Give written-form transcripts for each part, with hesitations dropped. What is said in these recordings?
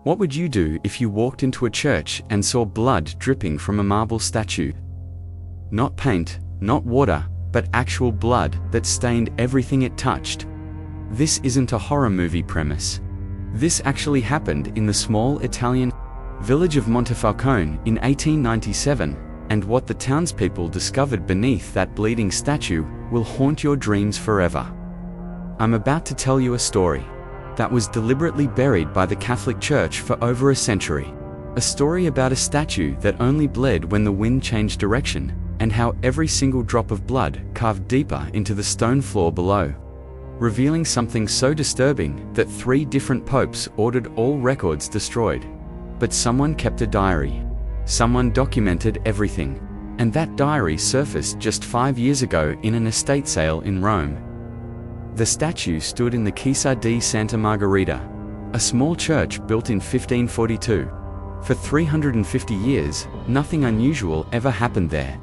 What would you do if you walked into a church and saw blood dripping from a marble statue? Not paint, not water, but actual blood that stained everything it touched. This isn't a horror movie premise. This actually happened in the small Italian village of Montefalcone in 1897, and what the townspeople discovered beneath that bleeding statue will haunt your dreams forever. I'm about to tell you a story that was deliberately buried by the Catholic Church for over a century. A story about a statue that only bled when the wind changed direction, and how every single drop of blood carved deeper into the stone floor below, revealing something so disturbing that 3 different popes ordered all records destroyed. But someone kept a diary. Someone documented everything. And that diary surfaced just 5 years ago in an estate sale in Rome. The statue stood in the Chiesa di Santa Margherita, a small church built in 1542. For 350 years, nothing unusual ever happened there.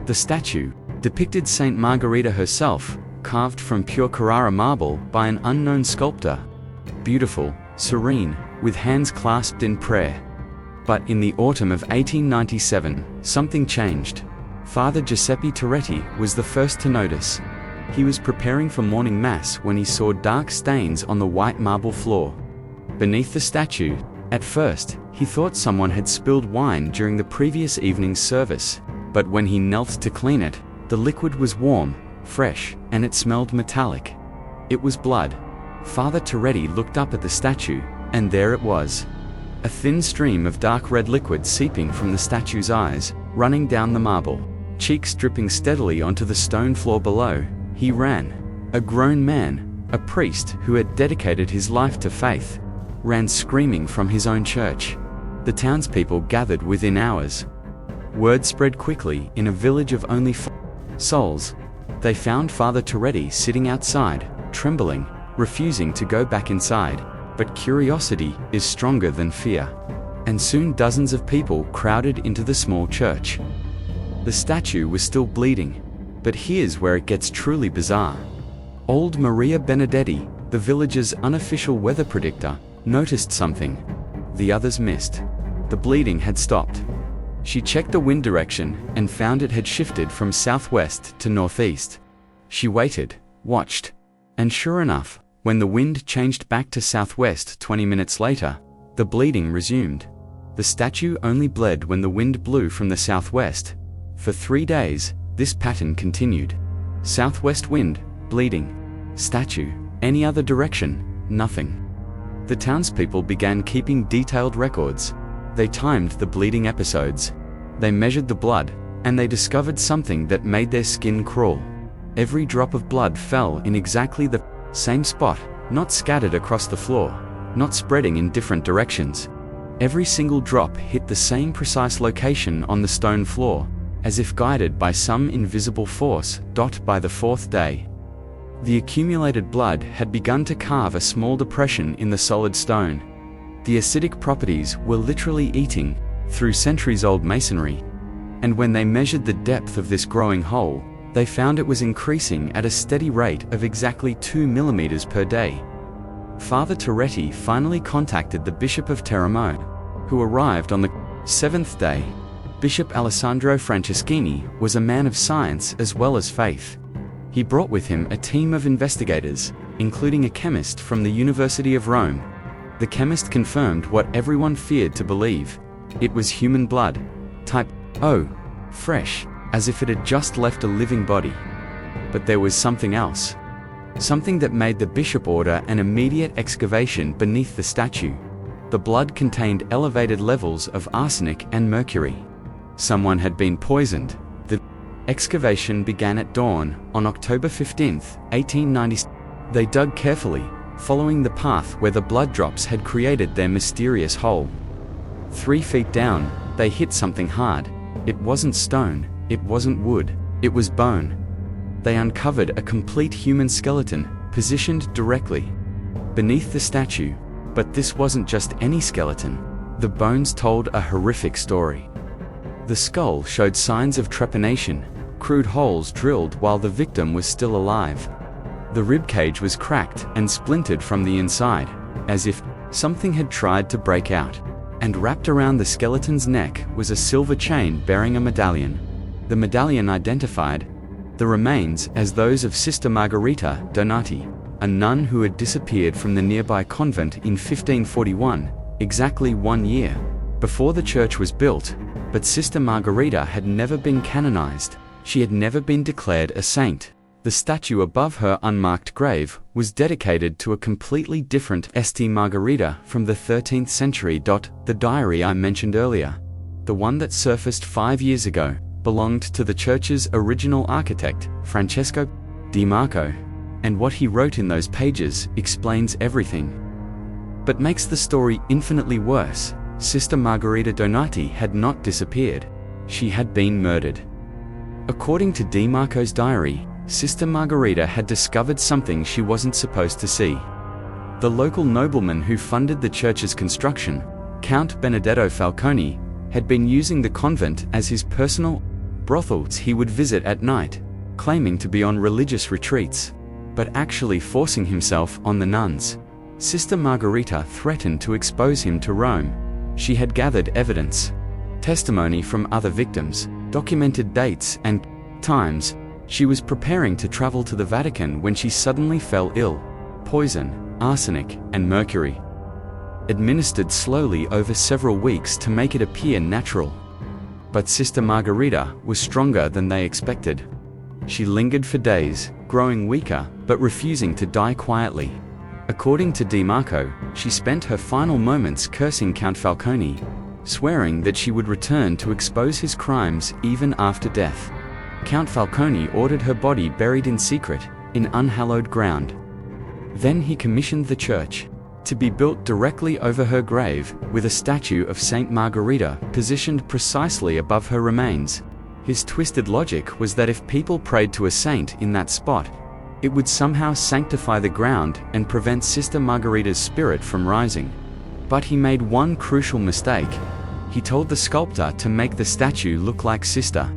The statue depicted Saint Margherita herself, carved from pure Carrara marble by an unknown sculptor. Beautiful, serene, with hands clasped in prayer. But in the autumn of 1897, something changed. Father Giuseppe Toretti was the first to notice. He was preparing for morning mass when he saw dark stains on the white marble floor. Beneath the statue, at first, he thought someone had spilled wine during the previous evening's service, but when he knelt to clean it, the liquid was warm, fresh, and it smelled metallic. It was blood. Father Toretti looked up at the statue, and there it was. A thin stream of dark red liquid seeping from the statue's eyes, running down the marble, cheeks dripping steadily onto the stone floor below. He ran. A grown man, a priest who had dedicated his life to faith, ran screaming from his own church. The townspeople gathered within hours. Word spread quickly in a village of only 4 souls. They found Father Toretti sitting outside, trembling, refusing to go back inside. But curiosity is stronger than fear. And soon dozens of people crowded into the small church. The statue was still bleeding. But here's where it gets truly bizarre. Old Maria Benedetti, the village's unofficial weather predictor, noticed something. The others missed. The bleeding had stopped. She checked the wind direction and found it had shifted from southwest to northeast. She waited, watched, and sure enough, when the wind changed back to southwest 20 minutes later, the bleeding resumed. The statue only bled when the wind blew from the southwest. For 3 days, this pattern continued. Southwest wind, bleeding. Statue, any other direction, nothing. The townspeople began keeping detailed records. They timed the bleeding episodes. They measured the blood, and they discovered something that made their skin crawl. Every drop of blood fell in exactly the same spot, not scattered across the floor, not spreading in different directions. Every single drop hit the same precise location on the stone floor, as if guided by some invisible force. By the 4th day, the accumulated blood had begun to carve a small depression in the solid stone. The acidic properties were literally eating through centuries-old masonry. And when they measured the depth of this growing hole, they found it was increasing at a steady rate of exactly 2 millimeters per day. Father Toretti finally contacted the Bishop of Teramo, who arrived on the 7th day. Bishop Alessandro Franceschini was a man of science as well as faith. He brought with him a team of investigators, including a chemist from the University of Rome. The chemist confirmed what everyone feared to believe. It was human blood, type O, fresh, as if it had just left a living body. But there was something else. Something that made the bishop order an immediate excavation beneath the statue. The blood contained elevated levels of arsenic and mercury. Someone had been poisoned. The excavation began at dawn on October 15, 1890. They dug carefully, following the path where the blood drops had created their mysterious hole. 3 feet down, they hit something hard. It wasn't stone, it wasn't wood, it was bone. They uncovered a complete human skeleton, positioned directly beneath the statue. But this wasn't just any skeleton. The bones told a horrific story. The skull showed signs of trepanation, crude holes drilled while the victim was still alive. The ribcage was cracked and splintered from the inside, as if Something had tried to break out, and wrapped around the skeleton's neck was a silver chain bearing a medallion. The medallion identified the remains as those of Sister Margherita Donati, a nun who had disappeared from the nearby convent in 1541, exactly 1 year before the church was built. But Sister Margherita had never been canonized. She had never been declared a saint. The statue above her unmarked grave was dedicated to a completely different St. Margherita from the 13th century. The diary I mentioned earlier, the one that surfaced 5 years ago, belonged to the church's original architect, Francesco Di Marco, and what he wrote in those pages explains everything. But makes the story infinitely worse. Sister Margherita Donati had not disappeared. She had been murdered. According to Di Marco's diary, Sister Margherita had discovered something she wasn't supposed to see. The local nobleman who funded the church's construction, Count Benedetto Falconi, had been using the convent as his personal brothels he would visit at night, claiming to be on religious retreats, but actually forcing himself on the nuns. Sister Margherita threatened to expose him to Rome. She had gathered evidence, testimony from other victims, documented dates and times. She was preparing to travel to the Vatican when she suddenly fell ill. Poison, arsenic, and mercury, administered slowly over several weeks to make it appear natural. But Sister Margherita was stronger than they expected. She lingered for days, growing weaker, but refusing to die quietly. According to Di Marco, she spent her final moments cursing Count Falconi, swearing that she would return to expose his crimes even after death. Count Falconi ordered her body buried in secret, in unhallowed ground. Then he commissioned the church to be built directly over her grave, with a statue of Saint Margherita positioned precisely above her remains. His twisted logic was that if people prayed to a saint in that spot, it would somehow sanctify the ground and prevent Sister Margherita's spirit from rising. But he made one crucial mistake. He told the sculptor to make the statue look like Sister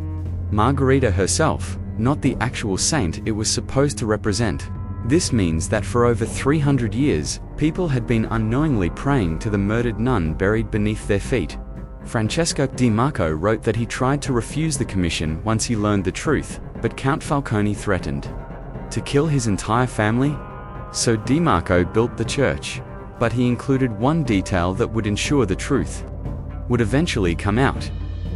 Margherita herself, not the actual saint it was supposed to represent. This means that for over 300 years, people had been unknowingly praying to the murdered nun buried beneath their feet. Francesco Di Marco wrote that he tried to refuse the commission once he learned the truth, but Count Falconi threatened to kill his entire family. So Di Marco built the church, but he included one detail that would ensure the truth would eventually come out.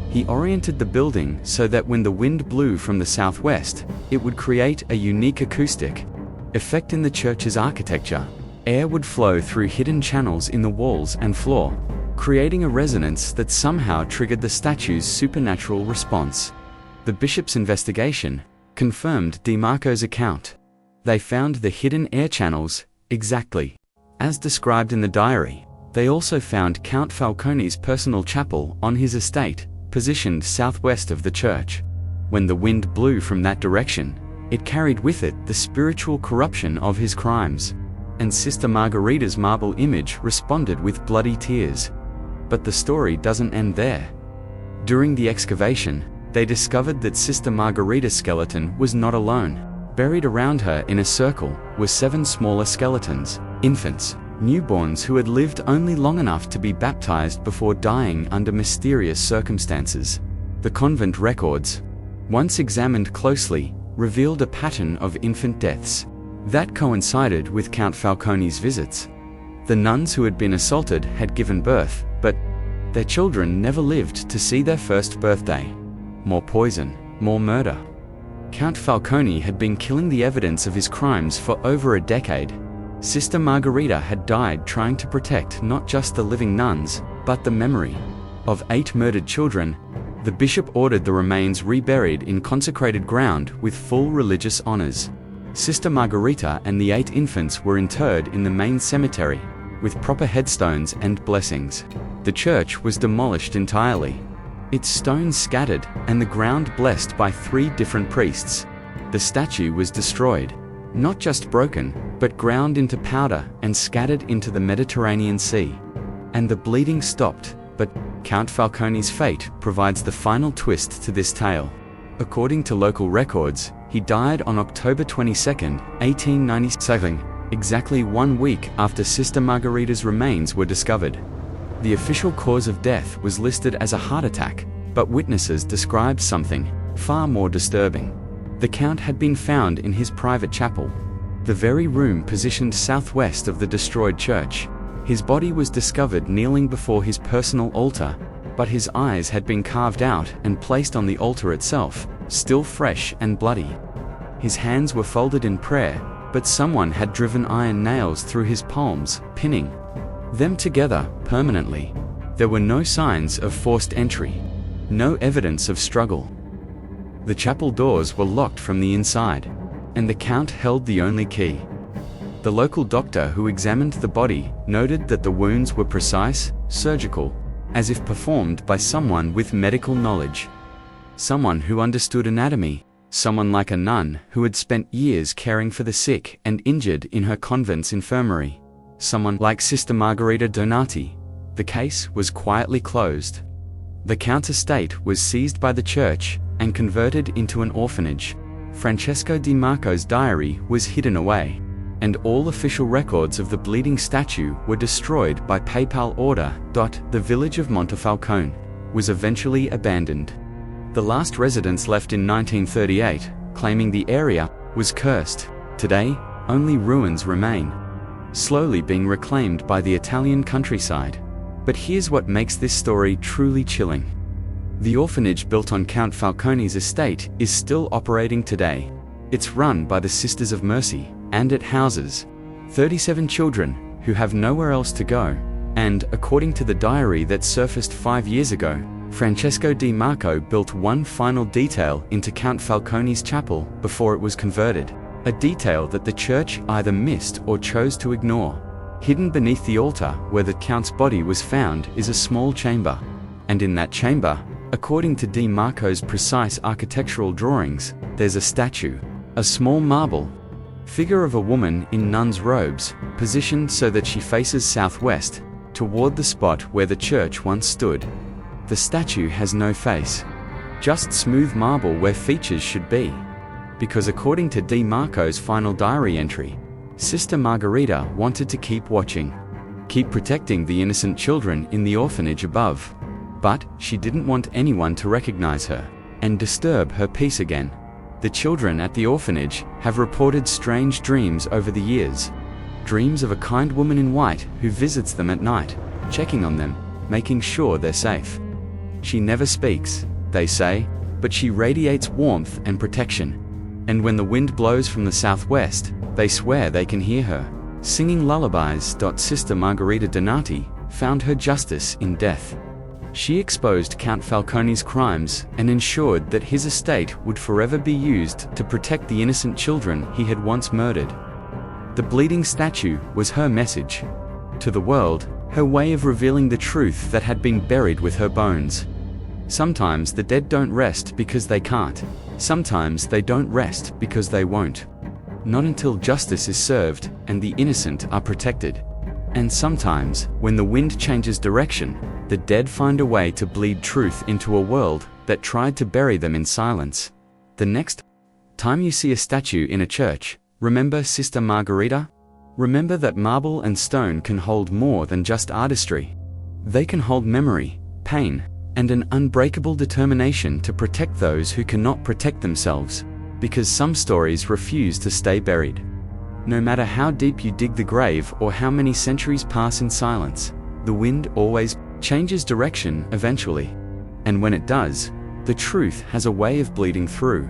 He oriented the building so that when the wind blew from the southwest, it would create a unique acoustic effect in the church's architecture. Air would flow through hidden channels in the walls and floor, creating a resonance that somehow triggered the statue's supernatural response. The bishop's investigation confirmed Di Marco's account. They found the hidden air channels exactly as described in the diary. They also found Count Falconi's personal chapel on his estate, positioned southwest of the church. When the wind blew from that direction, it carried with it the spiritual corruption of his crimes, and Sister Margherita's marble image responded with bloody tears. But the story doesn't end there. During the excavation, they discovered that Sister Margherita's skeleton was not alone. Buried around her in a circle were 7 smaller skeletons, infants, newborns who had lived only long enough to be baptized before dying under mysterious circumstances. The convent records, once examined closely, revealed a pattern of infant deaths that coincided with Count Falconi's visits. The nuns who had been assaulted had given birth, but their children never lived to see their first birthday. More poison, more murder. Count Falconi had been killing the evidence of his crimes for over a decade. Sister Margherita had died trying to protect not just the living nuns, but the memory of 8 murdered children. The bishop ordered the remains reburied in consecrated ground with full religious honors. Sister Margherita and the 8 infants were interred in the main cemetery, with proper headstones and blessings. The church was demolished entirely, its stones scattered, and the ground blessed by 3 different priests. The statue was destroyed, not just broken, but ground into powder and scattered into the Mediterranean Sea. And the bleeding stopped, but Count Falconi's fate provides the final twist to this tale. According to local records, he died on October 22, 1897, exactly 1 week after Sister Margarita's remains were discovered. The official cause of death was listed as a heart attack, but witnesses described something far more disturbing. The Count had been found in his private chapel, the very room positioned southwest of the destroyed church. His body was discovered kneeling before his personal altar, but his eyes had been carved out and placed on the altar itself, still fresh and bloody. His hands were folded in prayer, but someone had driven iron nails through his palms, pinning them together permanently. There were no signs of forced entry, no evidence of struggle. The chapel doors were locked from the inside, and the Count held the only key. The local doctor who examined the body noted that the wounds were precise, surgical, as if performed by someone with medical knowledge. Someone who understood anatomy, someone like a nun who had spent years caring for the sick and injured in her convent's infirmary. Someone like Sister Margarita Donati. The case was quietly closed. The Count's estate was seized by the church and converted into an orphanage. Francesco Di Marco's diary was hidden away, and all official records of the bleeding statue were destroyed by papal order. The village of Montefalcone was eventually abandoned. The last residents left in 1938, claiming the area was cursed. Today, only ruins remain, slowly being reclaimed by the Italian countryside. But here's what makes this story truly chilling. The orphanage built on Count Falcone's estate is still operating today. It's run by the Sisters of Mercy, and it houses 37 children who have nowhere else to go. And, according to the diary that surfaced 5 years ago, Francesco Di Marco built one final detail into Count Falcone's chapel before it was converted, a detail that the church either missed or chose to ignore. Hidden beneath the altar where the Count's body was found is a small chamber, and in that chamber, according to Di Marco's precise architectural drawings, there's a statue, a small marble figure of a woman in nun's robes, positioned so that she faces southwest, toward the spot where the church once stood. The statue has no face, just smooth marble where features should be. Because according to Di Marco's final diary entry, Sister Margarita wanted to keep watching, keep protecting the innocent children in the orphanage above. But she didn't want anyone to recognize her and disturb her peace again. The children at the orphanage have reported strange dreams over the years. Dreams of a kind woman in white who visits them at night, checking on them, making sure they're safe. She never speaks, they say, but she radiates warmth and protection. And when the wind blows from the southwest, they swear they can hear her singing lullabies. Sister Margarita Donati found her justice in death. She exposed Count Falcone's crimes and ensured that his estate would forever be used to protect the innocent children he had once murdered. The bleeding statue was her message to the world, her way of revealing the truth that had been buried with her bones. Sometimes the dead don't rest because they can't. Sometimes they don't rest because they won't. Not until justice is served and the innocent are protected. And sometimes, when the wind changes direction, the dead find a way to bleed truth into a world that tried to bury them in silence. The next time you see a statue in a church, remember Sister Margarita? Remember that marble and stone can hold more than just artistry. They can hold memory, pain, and an unbreakable determination to protect those who cannot protect themselves, because some stories refuse to stay buried. No matter how deep you dig the grave or how many centuries pass in silence, the wind always changes direction eventually. And when it does, the truth has a way of bleeding through.